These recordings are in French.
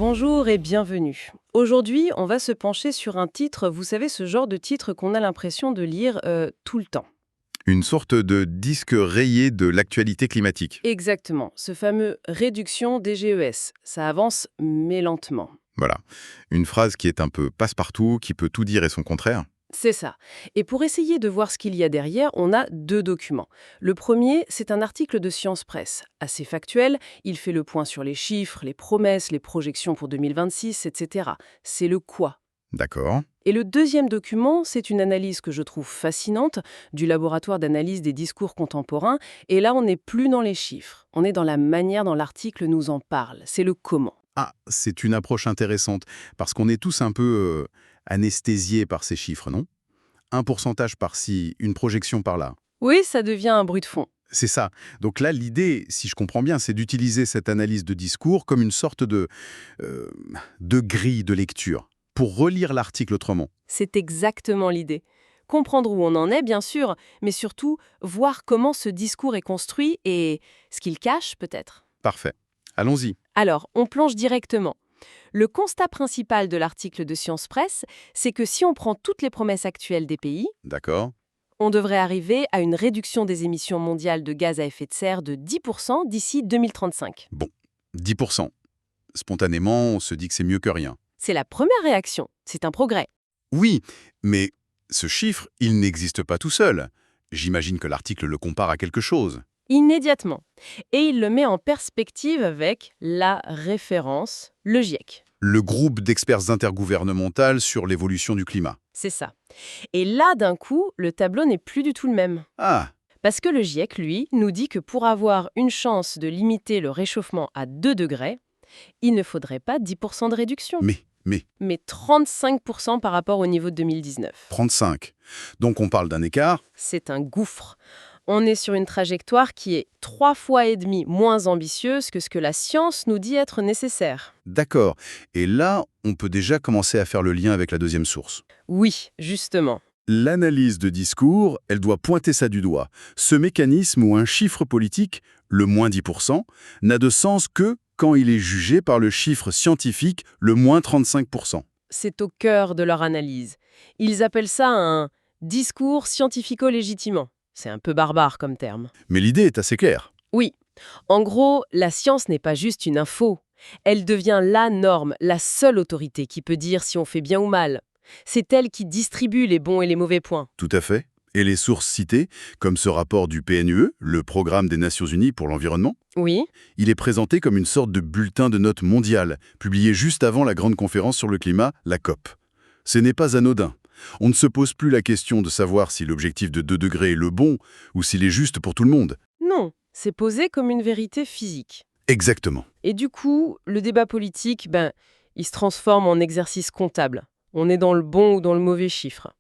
Bonjour et bienvenue. Aujourd'hui, on va se pencher sur un titre, vous savez, ce genre de titre qu'on a l'impression de lire tout le temps. Une sorte de disque rayé de l'actualité climatique. Exactement, ce fameux réduction des GES. Ça avance, mais lentement. Voilà. Une phrase qui est un peu passe-partout, qui peut tout dire et son contraire. C'est ça. Et pour essayer de voir ce qu'il y a derrière, on a deux documents. Le premier, c'est un article de Science Presse, assez factuel. Il fait le point sur les chiffres, les promesses, les projections pour 2026, etc. C'est le quoi. D'accord. Et le deuxième document, c'est une analyse que je trouve fascinante du laboratoire d'analyse des discours contemporains. Et là, on n'est plus dans les chiffres. On est dans la manière dont l'article nous en parle. C'est le comment. Ah, c'est une approche intéressante, parce qu'on est tous un peu anesthésiés par ces chiffres, non? Un pourcentage par-ci, une projection par-là. Oui, ça devient un bruit de fond. C'est ça. Donc là, l'idée, si je comprends bien, c'est d'utiliser cette analyse de discours comme une sorte euh, de grille de lecture, pour relire l'article autrement. C'est exactement l'idée. Comprendre où on en est, bien sûr, mais surtout voir comment ce discours est construit et ce qu'il cache, peut-être. Parfait. Allons-y. Alors, on plonge directement. Le constat principal de l'article de Science Presse, c'est que si on prend toutes les promesses actuelles des pays, D'accord. on devrait arriver à une réduction des émissions mondiales de gaz à effet de serre de 10% d'ici 2035. Bon, 10%. Spontanément, on se dit que c'est mieux que rien. C'est la première réaction. C'est un progrès. Oui, mais ce chiffre, il n'existe pas tout seul. J'imagine que l'article le compare à quelque chose. Immédiatement. Et il le met en perspective avec la référence, le GIEC. Le groupe d'experts intergouvernemental sur l'évolution du climat. C'est ça. Et là, d'un coup, le tableau n'est plus du tout le même. Ah, Parce que le GIEC, lui, nous dit que pour avoir une chance de limiter le réchauffement à 2 degrés, il ne faudrait pas 10% de réduction, mais, 35% par rapport au niveau de 2019. 35. Donc on parle d'un écart. C'est un gouffre. On est sur une trajectoire qui est 3,5 fois moins ambitieuse que ce que la science nous dit être nécessaire. D'accord. Et là, on peut déjà commencer à faire le lien avec la deuxième source. Oui, justement. L'analyse de discours, elle doit pointer ça du doigt. Ce mécanisme où un chiffre politique, le moins 10%, n'a de sens que quand il est jugé par le chiffre scientifique, le moins 35%. C'est au cœur de leur analyse. Ils appellent ça un discours scientifico-légitimant. C'est un peu barbare comme terme. Mais l'idée est assez claire. Oui, en gros, la science n'est pas juste une info. Elle devient la norme, la seule autorité qui peut dire si on fait bien ou mal. C'est elle qui distribue les bons et les mauvais points. Tout à fait. Et les sources citées, comme ce rapport du PNUE, le Programme des Nations Unies pour l'environnement, Oui, il est présenté comme une sorte de bulletin de notes mondial, publié juste avant la grande conférence sur le climat, la COP. Ce n'est pas anodin. On ne se pose plus la question de savoir si l'objectif de 2 degrés est le bon ou s'il est juste pour tout le monde. non, c'est posé comme une vérité physique. Exactement. Et du coup, le débat politique, il se transforme en exercice comptable. On est dans le bon ou dans le mauvais chiffre.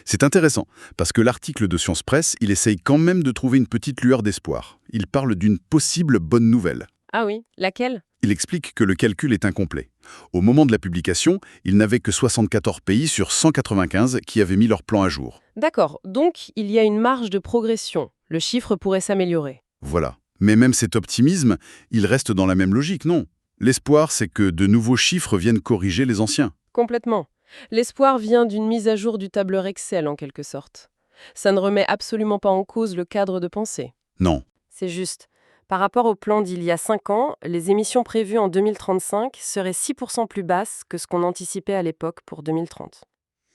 C'est intéressant, parce que l'article de Science Presse, il essaye quand même de trouver une petite lueur d'espoir. Il parle d'une possible bonne nouvelle. Ah oui, laquelle? Il explique que le calcul est incomplet. Au moment de la publication, il n'avait que 74 pays sur 195 qui avaient mis leur plan à jour. D'accord, donc il y a une marge de progression. Le chiffre pourrait s'améliorer. Voilà. Mais même cet optimisme, il reste dans la même logique, non? L'espoir, c'est que de nouveaux chiffres viennent corriger les anciens. Complètement. L'espoir vient d'une mise à jour du tableur Excel, en quelque sorte. Ça ne remet absolument pas en cause le cadre de pensée. Non. C'est juste. Par rapport au plan d'il y a 5 ans, les émissions prévues en 2035 seraient 6% plus basses que ce qu'on anticipait à l'époque pour 2030.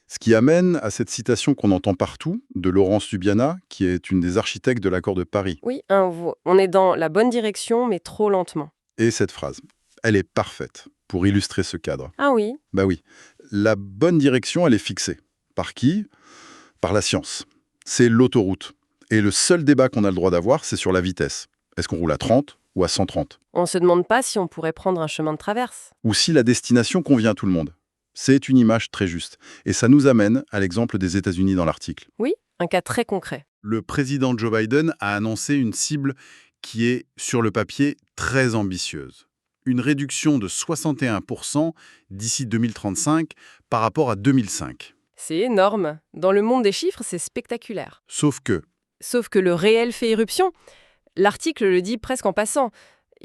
Ce qui amène à cette citation qu'on entend partout, de Laurence Subiana, qui est une des architectes de l'accord de Paris. Oui, on est dans la bonne direction, mais trop lentement. Et cette phrase, elle est parfaite pour illustrer ce cadre. Ah oui, Bah oui, la bonne direction, elle est fixée. Par qui? Par la science. C'est l'autoroute. Et le seul débat qu'on a le droit d'avoir, c'est sur la vitesse. Est-ce qu'on roule à 30 ou à 130? on se demande pas si on pourrait prendre un chemin de traverse. Ou si la destination convient à tout le monde. C'est une image très juste. Et ça nous amène à l'exemple des États-Unis dans l'article. Oui, un cas très concret. Le président Joe Biden a annoncé une cible qui est, sur le papier, très ambitieuse. Une réduction de 61% d'ici 2035 par rapport à 2005. C'est énorme. Dans le monde des chiffres, c'est spectaculaire. Sauf que, Sauf que le réel fait éruption. L'article le dit presque en passant.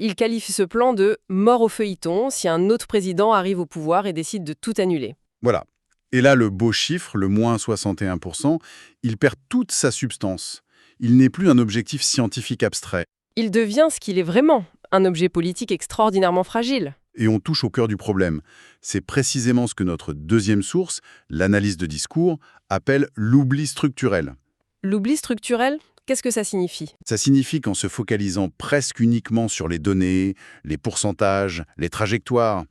il qualifie ce plan de « mort au feuilleton » si un autre président arrive au pouvoir et décide de tout annuler. Voilà. Et là, le beau chiffre, le moins 61%, il perd toute sa substance. Il n'est plus un objectif scientifique abstrait. Il devient ce qu'il est vraiment, un objet politique extraordinairement fragile. Et on touche au cœur du problème. C'est précisément ce que notre deuxième source, l'analyse de discours, appelle l'oubli structurel. L'oubli structurel, qu'est-ce que ça signifie? Ça signifie qu'en se focalisant presque uniquement sur les données, les pourcentages, les trajectoires,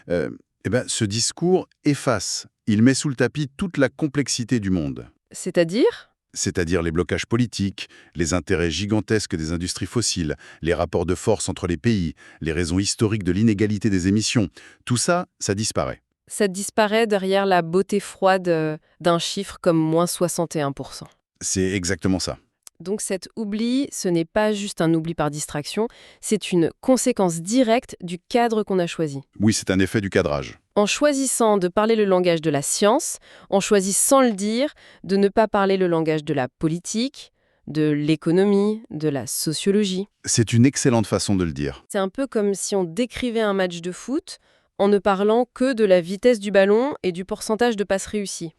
ce discours efface. Il met sous le tapis toute la complexité du monde. C'est-à-dire? C'est-à-dire les blocages politiques, les intérêts gigantesques des industries fossiles, les rapports de force entre les pays, les raisons historiques de l'inégalité des émissions. Tout ça, ça disparaît. Ça disparaît derrière la beauté froide d'un chiffre comme moins 61%. C'est exactement ça. Donc cet oubli, ce n'est pas juste un oubli par distraction, c'est une conséquence directe du cadre qu'on a choisi. Oui, c'est un effet du cadrage. En choisissant de parler le langage de la science, on choisit sans le dire de ne pas parler le langage de la politique, de l'économie, de la sociologie. C'est une excellente façon de le dire. C'est un peu comme si on décrivait un match de foot en ne parlant que de la vitesse du ballon et du pourcentage de passes réussies.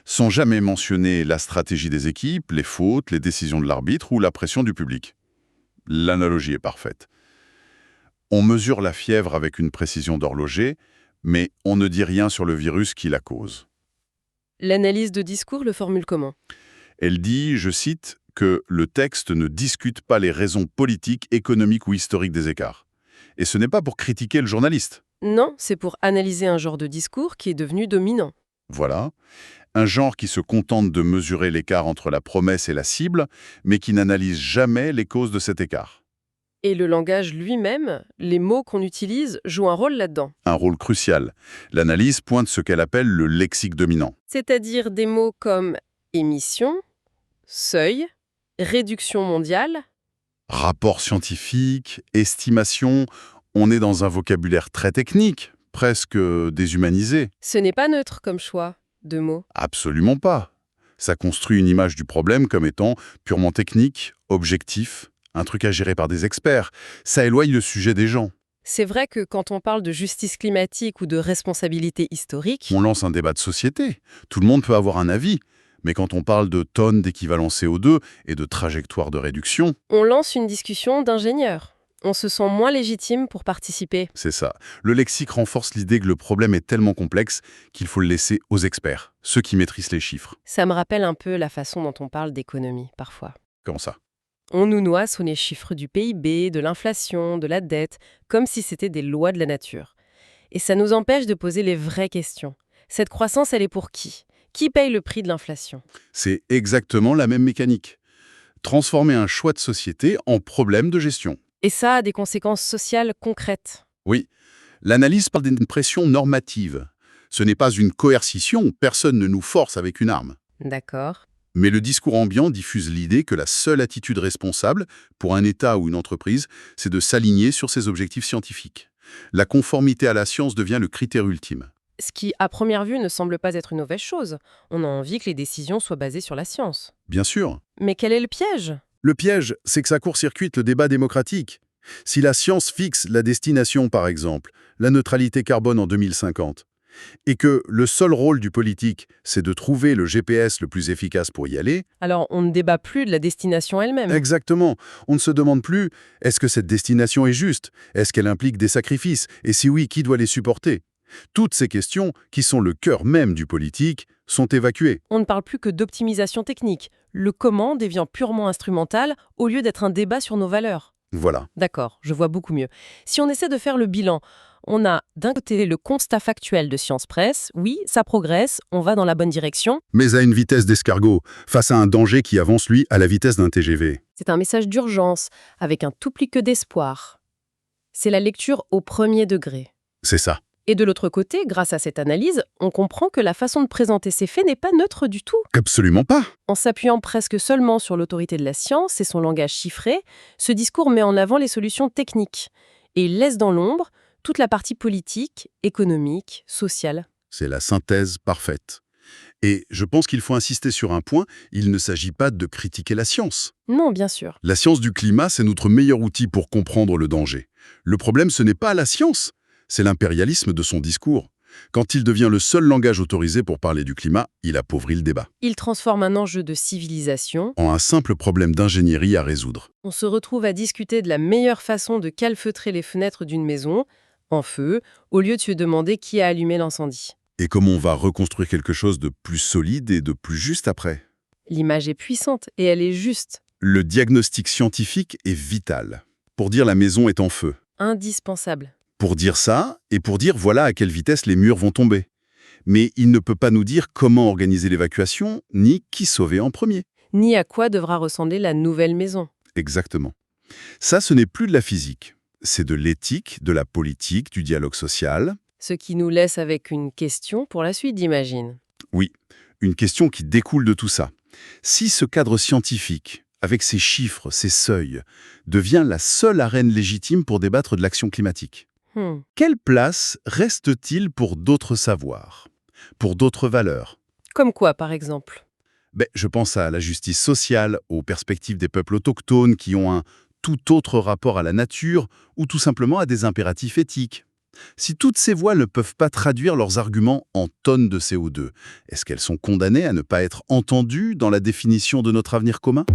Sans jamais mentionner la stratégie des équipes, les fautes, les décisions de l'arbitre ou la pression du public. L'analogie est parfaite. On mesure la fièvre avec une précision d'horloger, mais on ne dit rien sur le virus qui la cause. L'analyse de discours le formule comment? Elle dit, je cite, que le texte ne discute pas les raisons politiques, économiques ou historiques des écarts. Et ce n'est pas pour critiquer le journaliste. Non, c'est pour analyser un genre de discours qui est devenu dominant. Voilà. Un genre qui se contente de mesurer l'écart entre la promesse et la cible, mais qui n'analyse jamais les causes de cet écart. Et le langage lui-même, les mots qu'on utilise, jouent un rôle là-dedans. Un rôle crucial. L'analyse pointe ce qu'elle appelle le lexique dominant. C'est-à-dire des mots comme émission, seuil, réduction mondiale. Rapport scientifique, estimation, on est dans un vocabulaire très technique, presque déshumanisé. Ce n'est pas neutre comme choix de mots. Absolument pas. Ça construit une image du problème comme étant purement technique, objectif, un truc à gérer par des experts. Ça éloigne le sujet des gens. C'est vrai que quand on parle de justice climatique ou de responsabilité historique, On lance un débat de société. Tout le monde peut avoir un avis. Mais quand on parle de tonnes d'équivalent CO2 et de trajectoires de réduction, on lance une discussion d'ingénieurs. On se sent moins légitime pour participer. c'est ça. Le lexique renforce l'idée que le problème est tellement complexe qu'il faut le laisser aux experts, ceux qui maîtrisent les chiffres. Ça me rappelle un peu la façon dont on parle d'économie, parfois. Comment ça? On nous noie sous les chiffres du PIB, de l'inflation, de la dette, comme si c'était des lois de la nature. Et ça nous empêche de poser les vraies questions. Cette croissance, elle est pour qui? Qui paye le prix de l'inflation? C'est exactement la même mécanique. Transformer un choix de société en problème de gestion. Et ça a des conséquences sociales concrètes. Oui, l'analyse parle d'une pression normative. Ce n'est pas une coercition, personne ne nous force avec une arme. D'accord. Mais le discours ambiant diffuse l'idée que la seule attitude responsable, pour un État ou une entreprise, c'est de s'aligner sur ses objectifs scientifiques. La conformité à la science devient le critère ultime. Ce qui, à première vue, ne semble pas être une mauvaise chose. On a envie que les décisions soient basées sur la science. Bien sûr. Mais quel est le piège? Le piège, c'est que ça court-circuite le débat démocratique. Si la science fixe la destination, par exemple, la neutralité carbone en 2050, et que le seul rôle du politique, c'est de trouver le GPS le plus efficace pour y aller, Alors, on ne débat plus de la destination elle-même. exactement, on ne se demande plus est-ce que cette destination est juste? Est-ce qu'elle implique des sacrifices? Et si oui, qui doit les supporter? Toutes ces questions, qui sont le cœur même du politique, sont évacuées. On ne parle plus que d'optimisation technique. Le comment devient purement instrumental au lieu d'être un débat sur nos valeurs. Voilà. D'accord, je vois beaucoup mieux. Si on essaie de faire le bilan, on a d'un côté le constat factuel de Science Presse. Oui, ça progresse, on va dans la bonne direction. Mais à une vitesse d'escargot, face à un danger qui avance, lui, à la vitesse d'un TGV. C'est un message d'urgence, avec un tout pli que d'espoir. C'est la lecture au premier degré. C'est ça. Et de l'autre côté, grâce à cette analyse, on comprend que la façon de présenter ces faits n'est pas neutre du tout. Absolument pas. En s'appuyant presque seulement sur l'autorité de la science et son langage chiffré, ce discours met en avant les solutions techniques et il laisse dans l'ombre toute la partie politique, économique, sociale. C'est la synthèse parfaite. Et je pense qu'il faut insister sur un point, il ne s'agit pas de critiquer la science. Non, bien sûr. La science du climat, c'est notre meilleur outil pour comprendre le danger. Le problème, ce n'est pas la science, c'est l'impérialisme de son discours. Quand il devient le seul langage autorisé pour parler du climat, il appauvrit le débat. Il transforme un enjeu de civilisation. En un simple problème d'ingénierie à résoudre. On se retrouve à discuter de la meilleure façon de calfeutrer les fenêtres d'une maison, en feu, au lieu de se demander qui a allumé l'incendie. Et comment on va reconstruire quelque chose de plus solide et de plus juste après? L'image est puissante et elle est juste, Le diagnostic scientifique est vital. Pour dire la maison est en feu. indispensable. Pour dire ça, et pour dire voilà à quelle vitesse les murs vont tomber. Mais il ne peut pas nous dire comment organiser l'évacuation, ni qui sauver en premier. Ni à quoi devra ressembler la nouvelle maison. Exactement. Ça, ce n'est plus de la physique. C'est de l'éthique, de la politique, du dialogue social. Ce qui nous laisse avec une question pour la suite, j'imagine. Oui, une question qui découle de tout ça. Si ce cadre scientifique, avec ses chiffres, ses seuils, devient la seule arène légitime pour débattre de l'action climatique, quelle place reste-t-il pour d'autres savoirs, pour d'autres valeurs? Comme quoi, par exemple? Je pense à la justice sociale, aux perspectives des peuples autochtones qui ont un tout autre rapport à la nature ou tout simplement à des impératifs éthiques. Si toutes ces voix ne peuvent pas traduire leurs arguments en tonnes de CO2, est-ce qu'elles sont condamnées à ne pas être entendues dans la définition de notre avenir commun?